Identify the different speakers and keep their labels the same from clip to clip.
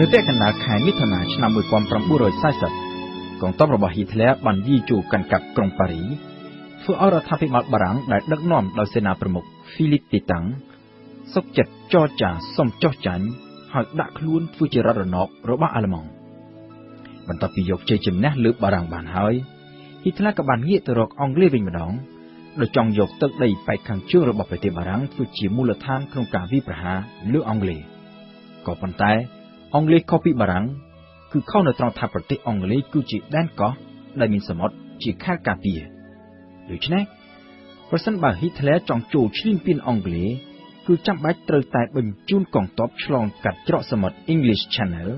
Speaker 1: នៅតែកណ្ដាលខែមិថុនាឆ្នាំ1940កងទ័ពរបស់ហ៊ីតលែរបានយាយចូលកាន់កាប់ក្រុងប៉ារីធ្វើឲ្យរដ្ឋាភិបាលបារាំងដែលដឹកនាំដោយសេនាប្រមុខហ្វីលីបទីតាំងសុកចិត្តចរចាសុំចុះចាញ់ហើយដាក់ខ្លួនធ្វើជារដ្ឋរណបរបស់អាល្លឺម៉ង់បន្ទាប់ពីយកជ័យជំនះលើបារាំងបានហើយហ៊ីតលែរក៏បានងាកទៅរកអង់គ្លេសវិញម្ដងដោយចង់យកទឹកដីប៉ែកខាងជើងរបស់ប្រទេសបារាំងធ្វើជាមូលដ្ឋានក្នុងការវាយប្រហារលើអង់គ្លេសក៏ប៉ុន្តែអង់គ្លេសខុសពីបារាំងគឺខុសនៅត្រង់ថាប្រទេសអង់គ្លេសគឺជាដែនកោះដែលមានសមុទ្រជាខែលការពារដូច្នេះប្រសិនបើហ៊ីតលែរចង់ចូលឈ្លានពានអង់គ្លេសគឺចាំបាច់ត្រូវតែបញ្ជូនកងទ័ពឆ្លងកាត់ច្រកសមុទ្រ English Channel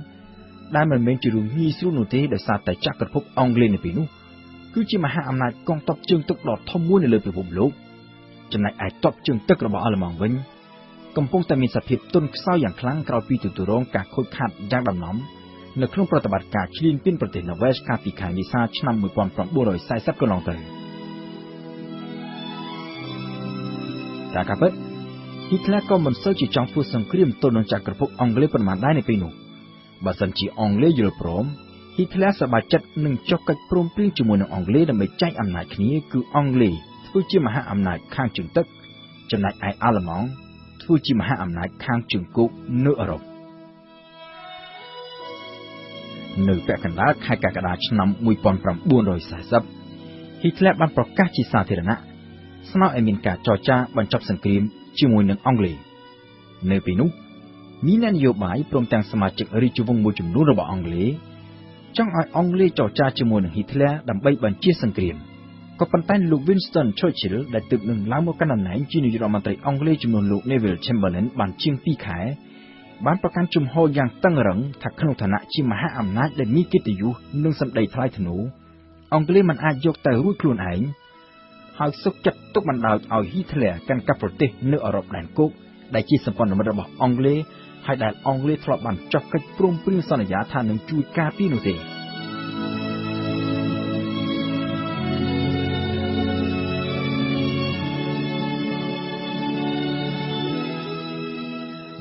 Speaker 1: ដែលមិនមែនជារឿងងាយស្រួលនោះទេដោយសារតែចក្រភពអង់គ្លេសនៅពេលនោះគឺជាមហាអំណាចកងទ័ពជើងទឹកដ៏ធំមួយនៅលើពិភពលោកចំណែកឯទ័ពជើងទឹករបស់អាល្លឺម៉ង់វិញកំពុងតែមានសភាពទន់ខ្សោយយ៉ាងខ្លាំងក្រោយពីទទួលរងការខូចខាតយ៉ាងដំណំនៅក្នុងប្រតិបត្តិការឈ្លានពានប្រទេសណូវែលកាលពីខែមេសាឆ្នាំ1940កន្លងទៅតែការពិតហ៊ីតលែរក៏មិនសូវជាចង់ធ្វើសង្គ្រាមទល់នឹងចក្រភពអង់គ្លេសប៉ុន្មានដែរនៅពេលនោះបើសិនជាអង់គ្លេសយល់ព្រមហ៊ីតលែរសប្បាយចិត្តនឹងចុះកិច្ចព្រមព្រៀងជាមួយនឹងអង់គ្លេសដើម្បីចែកអំណាចគ្នាគឺអង់គ្លេសធ្វើជាមហាអំណាចខាងជើងទឹកចំណែកឯអាល្លឺម៉ង់ធ្វើជាមហាអំណាចខាងជើងគោកនៅអឺរ៉ុបនៅពាក់កណ្ដាលខែកក្កដាឆ្នាំ1940ហ៊ីតលែរបានប្រកាសជាសាធារណៈស្នើឲ្យមានការចរចាបញ្ចប់សង្គ្រាមជាមួយនឹងអង់គ្លេសនៅពេលនោះមានអ្នកនយោបាយព្រមទាំងសមាជិករាជវង្សមួយចំនួនរបស់អង់គ្លេសចង់ឲ្យអង់គ្លេសចរចាជាមួយនឹងហ៊ីតលែរដើម្បីបញ្ជាសង្គ្រាមក៏ប៉ុន្តែលោក Winston Churchill ដែលទើបនឹងឡើងមកកាន់តំណែងជានាយករដ្ឋមន្ត្រីអង់គ្លេសជំនួសលោក Neville Chamberlain បានជាង2ខែបានប្រកាន់ជំហរយ៉ាងតឹងរ៉ឹងថាក្នុងឋានៈជាមហាអំណាចដែលមានកិត្តិយសនិងសម្ដីថ្លៃថ្នូរអង់គ្លេសមិនអាចយកតែរួចខ្លួនឯងហើយសុខចិត្តទុកបណ្ដោតឲ្យហ៊ីតលែរកាន់កាប់ប្រទេសនៅអឺរ៉ុបដែនគោកដែលជាសម្ព័ន្ធមិត្តរបស់អង់គ្លេសហើយដែលអង់គ្លេសធ្លាប់បានចុះកិច្ចព្រមព្រៀងសន្យាថានឹងជួយការពារនោះទេ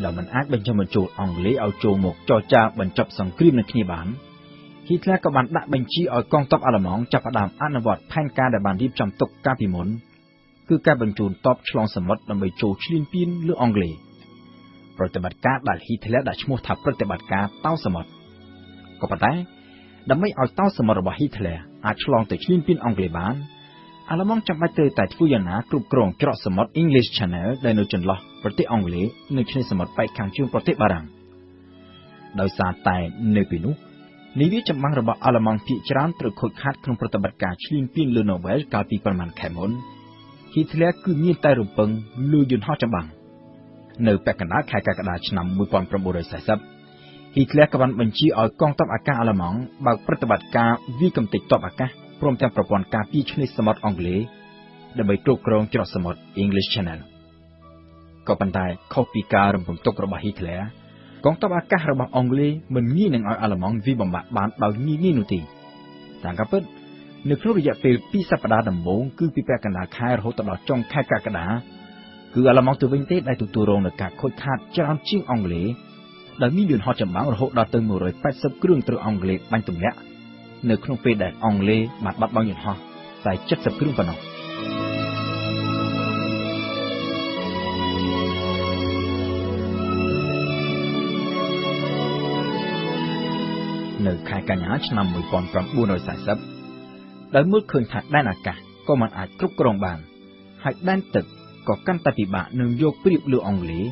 Speaker 1: ដែលមិនអាចបញ្ចុះបញ្ចូលអង់គ្លេសឲ្យចូលមកចរចាបញ្ចប់សង្គ្រាមនឹងគ្នាបានហ៊ីតលែរក៏បានដាក់បញ្ជាឲ្យកងទ័ពអាល្លឺម៉ង់ចាប់ផ្ដើមអនុវត្តផែនការដែលបានរៀបចំទុកកាលពីមុនគឺការបញ្ជូនទ័ពឆ្លងសមុទ្រដើម្បីចូលឈ្លានពានលើអង់គ្លេសប្រតិបត្តិការដែលហ៊ីតលែរដាក់ឈ្មោះថាប្រតិបត្តិការតោសមុទ្រក៏ប៉ុន្តែដើម្បីឲ្យតោសមុទ្ររបស់ហ៊ីតលែរអាចឆ្លងទៅឈ្លានពានអង់គ្លេសបានអាល្លឺម៉ង់ចាំបាច់ត្រូវតែធ្វើយ៉ាងណាគ្រប់គ្រងច្រកសមុទ្រ English Channel ដែលនៅចន្លោះប្រទេសអង់គ្លេសនិងឆ្នេរសមុទ្រប៉ែកខាងជើងប្រទេសបារាំងដោយសារតែនៅពេលនោះនាវាចម្បាំងរបស់អាល្លឺម៉ង់ភាគច្រើនត្រូវខូចខាតក្នុងប្រតិបត្តិការឈ្លានពានលើណូវែលកាលពីប្រមាណខែមុនហ៊ីតលែរគឺមានតែរំពឹងលើយន្តហោះចម្បាំងនៅពាក់កណ្ដាលខែកក្កដាឆ្នាំ1940ហ៊ីតលែរក៏បានបញ្ជាឲ្យកងទ័ពអាកាសអាល្លឺម៉ង់បើកប្រតិបត្តិការវាយកម្ទេចទ័ពអាកាសព្រមទាំងប្រព័ន្ធការពារឆ្នេរសមុទ្រអង់គ្លេសដើម្បីគ្រប់គ្រងច្រកសមុទ្រ English Channel ក៏ប៉ុន្តែខុសពីការរំពឹងទុករបស់ហ៊ីតលែរកងទ័ពអាកាសរបស់អង់គ្លេសមិនងាយនឹងឲ្យអាល្លឺម៉ង់វាយបំបាក់បានដោយងាយៗនោះទេតាមការពិតនៅក្នុងរយៈពេល2សប្តាហ៍ដំបូងគឺពីពាក់កណ្ដាលខែរហូតដល់ចុងខែកក្កដាគឺអាល្លឺម៉ង់ទៅវិញទេដែលទទួលរងនឹងការខូចខាតច្រើនជាងអង់គ្លេសដែលមានយន្តហោះចម្បាំងរហូតដល់ទៅ180គ្រឿងត្រូវអង់គ្លេសបាញ់ទម្លាក់នៅក្នុងពេលដែលអង់គ្លេសបានបាត់បង់យន្តហោះតែ70គ្រឿងប៉ុណ្ណោះនៅខែកញ្ញាឆ្នាំ1940ដោយមើលឃើញថាដែនអាកាសក៏មិនអាចគ្រប់គ្រងបានហើយដែនទឹកក៏កាន់តែពិបាកនឹងយកព្រៀបលើអង់គ្លេស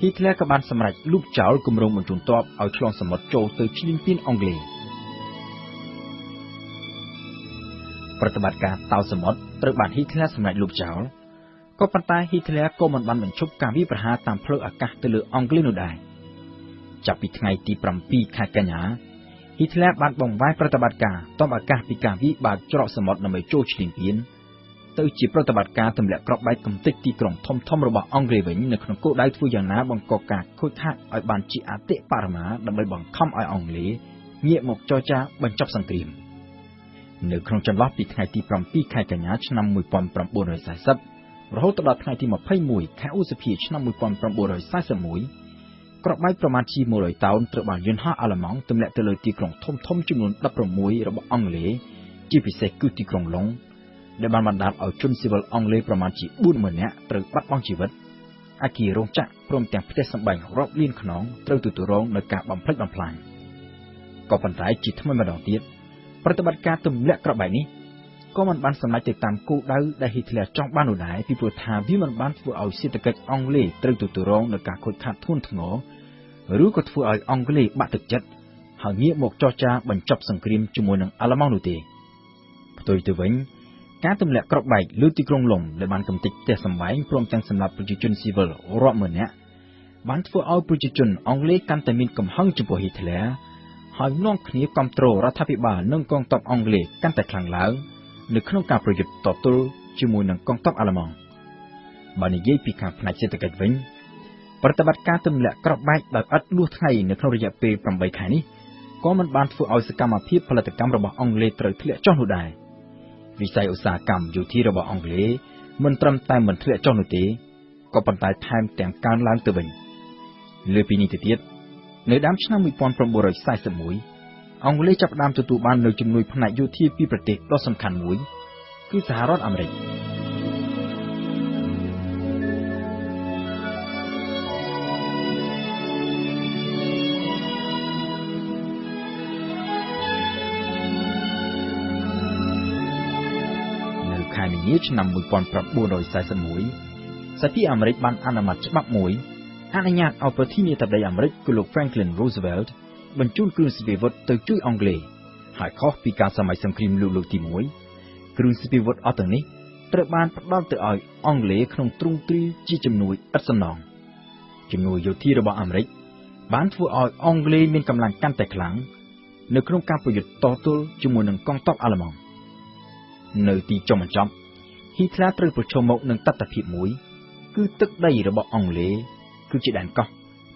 Speaker 1: ហ៊ីតលែរក៏បានសម្រេចលុបចោលគម្រោងបញ្ជូនទ័ពឲ្យឆ្លងសមុទ្រចូលទៅឈ្លានពានអង់គ្លេសប្រតិបត្តិការតោសមុទ្រត្រូវបានហ៊ីតលែរសម្រេចលុបចោលក៏ប៉ុន្តែហ៊ីតលែរក៏មិនបានបញ្ឈប់ការវាយប្រហារតាមផ្លូវអាកាសទៅលើអង់គ្លេសនោះដែរចាប់ពីថ្ងៃទី7ខែកញ្ញាហ៊ីតលែរបានបង្វែរប្រតិបត្តិការទ័ពអាកាសពីការវាយបើកច្រកសមុទ្រដើម្បីចូលឈ្លានពានទៅជាប្រតិបត្តិការទម្លាក់គ្រាប់បែកកំទេចទីក្រុងធំៗរបស់អង់គ្លេសវិញនៅក្នុងគោលដៅធ្វើយ៉ាងណាបង្កការខូចខាតឲ្យបានជាអតិបរមាដើម្បីបង្ខំឲ្យអង់គ្លេសងាកមកចរចាបញ្ចប់សង្គ្រាមនៅក្នុងចន្លោះពីថ្ងៃទី7ខែកញ្ញាឆ្នាំ1940រហូតដល់ថ្ងៃទី21ខែឧសភាឆ្នាំ1941 ក្របបែកប្រមាណជា100តោនត្រូវបានយន្តហោះអាល្លឺម៉ង់ទម្លាក់ទៅលើទីក្រុងធំៗចំនួន16របស់អង់គ្លេសជាពិសេសគឺទីក្រុងឡុងដែលបានបណ្ដាលឲ្យជនស៊ីវិលអង់គ្លេសប្រមាណជា40,000នាក់ត្រូវបាត់បង់ជីវិតអគាររោងចក្រព្រមទាំងផ្ទះសម្បែងរាប់លានខ្នងត្រូវទទួលរងនឹងការបំផ្លិចបំផ្លាញក៏ប៉ុន្តែជាថ្មីម្ដងទៀតប្រតិបត្តិការទម្លាក់ក្របបែកនេះក៏មិនបានសម្រេចទៅតាមគោលដៅដែលហ៊ីតលែរចង់បាននោះដែរពីព្រោះថាវាមិនបានធ្វើឲ្យសេដ្ឋកិច្ចអង់គ្លេសត្រូវទទួលរងនឹងការខូចខាតធ្ងន់ធ្ងរឬក៏ធ្វើឲ្យអង់គ្លេសបាក់ទឹកចិត្តហើយងាកមកចរចាបញ្ចប់សង្គ្រាមជាមួយនឹងអាល្លឺម៉ង់នោះទេផ្ទុយទៅវិញការទម្លាក់ក្របបែកលើទីក្រុងឡុងដែលបានកំទេចផ្ទះសម្បែងព្រមទាំងសម្លាប់ប្រជាជនស៊ីវិលរាប់ម៉ឺននាក់បានធ្វើឲ្យប្រជាជនអង់គ្លេសកាន់តែមានកំហឹងចំពោះហ៊ីតលែរហើយនាំគ្នាគាំទ្ររដ្ឋាភិបាលនិងកងទ័ពអង់គ្លេសកាន់តែខ្លាំងឡើងនៅក្នុងការប្រយុទ្ធតទល់ជាមួយនឹងកងទ័ពអាល្លឺម៉ង់បើនិយាយពីខាងផ្នែកសេដ្ឋកិច្ចវិញប្រតិបត្តិការទម្លាក់ក្របបែកដោយឥតលួសថ្ងៃនៅក្នុងរយៈពេល8ខែនេះក៏មិនបានធ្វើឲ្យសកម្មភាពផលិតកម្មរបស់អង់គ្លេសត្រូវធ្លាក់ចុះនោះដែរវិស័យឧស្សាហកម្មយោធារបស់អង់គ្លេសមិនត្រឹមតែមិនធ្លាក់ចុះនោះទេក៏ប៉ុន្តែថែមទាំងកើនឡើងទៅវិញលើពីនេះទៅទៀតនៅដើមឆ្នាំ1941អង់គ្លេសចាប់ផ្ដើមទទួលបាននូវជំនួយផ្នែកយោធាពីប្រទេសដ៏សំខាន់មួយគឺសហរដ្ឋអាមេរិកនៅខែមីនាឆ្នាំ1941សហភាពអាមេរិកបានអនុម័តច្បាប់មួយអនុញ្ញាតឲ្យប្រធានាធិបតីអាមេរិកគឺលោក Franklin Roosevelt បញ្ជូនគ្រឿងសព្វាវុធទៅជួយអង់គ្លេសហើយខុសពីការសម័យសង្គ្រាមលោកលើកទី1គ្រឿងសព្វាវុធអស់ទាំងនេះត្រូវបានផ្ដល់ទៅឲ្យអង់គ្លេសក្នុងទ្រង់ទ្រីជាជំនួយឥតសំណងជំនួយយោធារបស់អាមេរិកបានធ្វើឲ្យអង់គ្លេសមានកម្លាំងកាន់តែខ្លាំងនៅក្នុងការប្រយុទ្ធតទល់ជាមួយនឹងកងទ័ពអាល្លឺម៉ង់នៅទីចុងបញ្ចប់ហ៊ីតលែរត្រូវប្រឈមមុខនឹងទស្សនវិជ្ជាមួយគឺទឹកដីរបស់អង់គ្លេសគឺជាដែនកោះ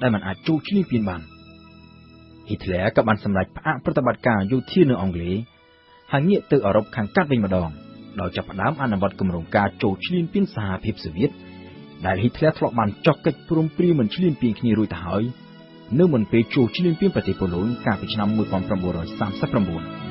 Speaker 1: ដែលមិនអាចចូលឈ្លានពានបានហ៊ីតលែរក៏បានសម្រេចផ្អាកប្រតិបត្តិការយោធានៅអង់គ្លេសហើយងាកទៅអឺរ៉ុបខាងកាត់វិញម្ដងដោយចាប់ផ្ដើមអនុវត្តគម្រោងការចូលឈ្លានពានសហភាពសូវៀតដែលហ៊ីតលែរធ្លាប់បានចុះកិច្ចព្រមព្រៀងមិនឈ្លានពានគ្នារួចទៅហើយនៅមុនពេលចូលឈ្លានពានប្រទេសប៉ូឡូញកាលពីឆ្នាំ1939